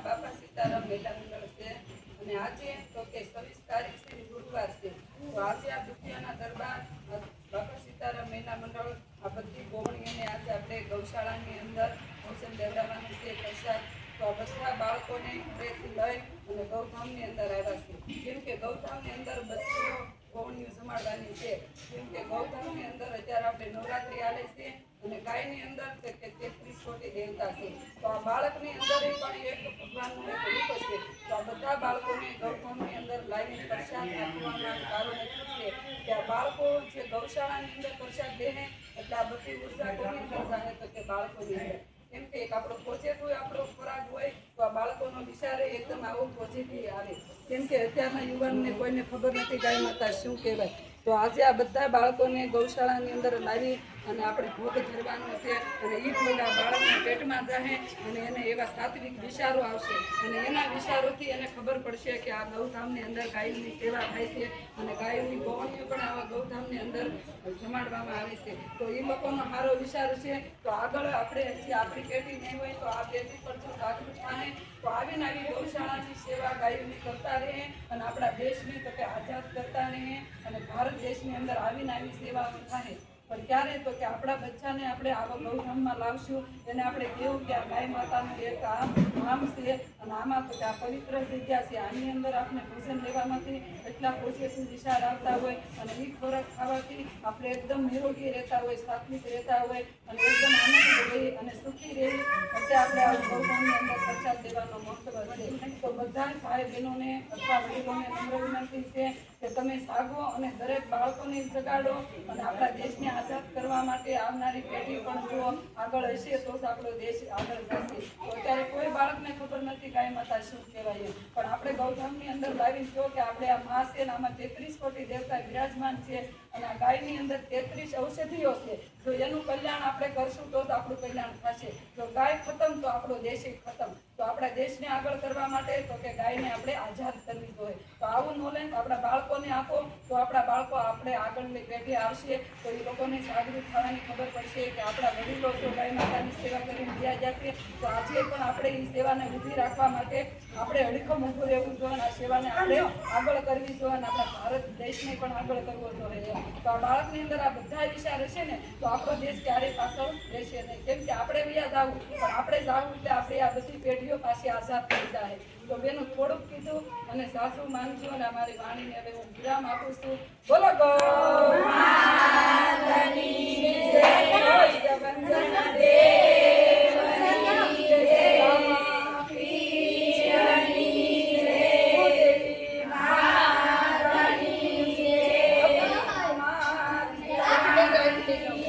બાપા સીતારામ મહિલા મંડળ છે અને આજે તો કે 26 તારીખ છે ગુરુવાર છે તો આજે આ દુધિયાના દરબાર બાપા સીતારામ મહિલા મંડળ આ બધી ગોવણીઓને આજે આપણે ગૌશાળાની અંદર ભોજન લેવડાવવાનું છે પ્રસાદ તો આ બધા બાળકોને ઘરેથી લઈ અને ગૌધામની અંદર આવ્યા છે કેમ કે ગૌધામની અંદર બધી ગોવણીઓ સંભાળવાની છે કેમ કે ગૌધામની અંદર અત્યારે આપણે નવરાત્રી આવે છે અને ગાયની અંદર છે કે 33 કોટી દેવતા છે તો આ બાળકની અંદર પણ એક ભગવાનનું એક રૂપ છે તો આ બધા બાળકોને ગૌધામની અંદર લાવીને પ્રસાદ આપવાનું કારણ છે કે આ બાળકો જે ગૌશાળાની અંદર પ્રસાદ દે ને એટલે આ બધી ઉર્જા કોની અંદર જાય તો કે બાળકોની અંદર કેમ કે એક આપણો પ્રોજેક્ટ હોય આપણો ખોરાક હોય તો આ બાળકોનો વિચાર એકદમ આવો પોઝિટિવ આવે કેમ કે અત્યારના યુવાનને કોઈને ખબર નથી ગાય માતા શું કહેવાય તો આજે આ બધા બાળકોને ગૌશાળાની અંદર લાવી અને આપણે ભોગ ધરવાનો છે અને એ ભોગ આ બાળકના પેટમાં જાય અને એને એવા સાત્વિક વિચારો આવશે અને એના વિચારોથી એને ખબર પડશે કે આ ગૌધામની અંદર ગાયની સેવા થાય છે અને ગાયની ગોવણીઓ પણ આવા ગૌધામની અંદર જમાડવામાં આવે છે તો એ લોકોનો સારો વિચાર છે તો આગળ આપણે જે આપણી પેઢી નહીં હોય તો આ પેઢી પર જો જાગૃત થાય તો આવીને આવી ગૌશાળાની સેવા ગાયોની કરતા રહે અને આપણા દેશને તો કે આઝાદ કરતા રહે અને ભારત દેશની અંદર આવીને આવી સેવાઓ થાય પણ ક્યારે તો કે આપણા બચ્ચાને આપણે આવા ગૌધામમાં લાવશું એને આપણે કહેવું કે આ ગાય માતાનું એક નામ છે અને આમાં તો કે આ પવિત્ર જગ્યા છે આની અંદર આપણે ભોજન લેવામાંથી એટલા પોઝિટિવ વિચાર આવતા હોય અને એ ખોરાક ખાવાથી આપણે એકદમ નિરોગી રહેતા હોય સાત્વિક રહેતા હોય અને એકદમ આનંદ રહી અને સુખી રહી એટલે આપણે આ ગૌધામની અંદર પ્રસાદ દેવાનો મહત્વ છે તો બધા ભાઈ બહેનોને અથવા વડીલોને નમ્ર વિનંતી છે કે તમે જાગો અને દરેક બાળકોને જગાડો અને આપણા દેશને આઝાદ કરવા માટે આવનારી પેઢી પણ જો આગળ હશે તો જ આપણો દેશ આગળ જશે તો અત્યારે કોઈ બાળકને ખબર નથી ગાય માતા શું કહેવાય પણ આપણે ગૌધામની અંદર લાવીને જો કે આપણે આ માં છે ને આમાં 33 કોટી દેવતા વિરાજમાન છે અને આ ગાયની અંદર 33 ઔષધિઓ છે જો એનું કલ્યાણ આપણે કરશું તો જ આપણું કલ્યાણ થશે જો ગાય ખતમ તો આપણો દેશ ખતમ તો આપણા દેશને આગળ કરવા માટે તો કે ગાયને આપણે આઝાદ કરવી જોઈએ તો આવું નોલેજ આપણા બાળકોને આપો તો આપણા બાળકો આપણે આગળની પેઢી આવશે તો એ લોકોને જાગૃત થવાની ખબર પડશે કે આપણા વડીલો જો ગાય માતાની સેવા કરીને ગયા જશે તો આજે પણ આપણે એ સેવાને ઊભી રાખવા માટે આપણે અડીખમ ઊભું રહેવું જોઈએ અને આ સેવાને આપણે આગળ કરવી જોઈએ અને આપણા ભારત દેશને પણ આગળ કરવો જોઈએ તો આ બાળકની અંદર આ બધા વિચાર હશે ને તો આપણો દેશ ક્યારેય પાછળ રહેશે નહીં કેમ કે આપણે વ્યા જાવું પણ આપણે જાવું એટલે આપણે આ બધી પેઢીઓ પાસે આઝાદ થઈ જાય તો બેનું થોડુંક કીધું અને સાસુ માનજો અને અમારી વાણીને હવે હું વિરામ આપું છું બોલો ગૌ માતાની જય જગન્નાથ દેવની જય માતાની જય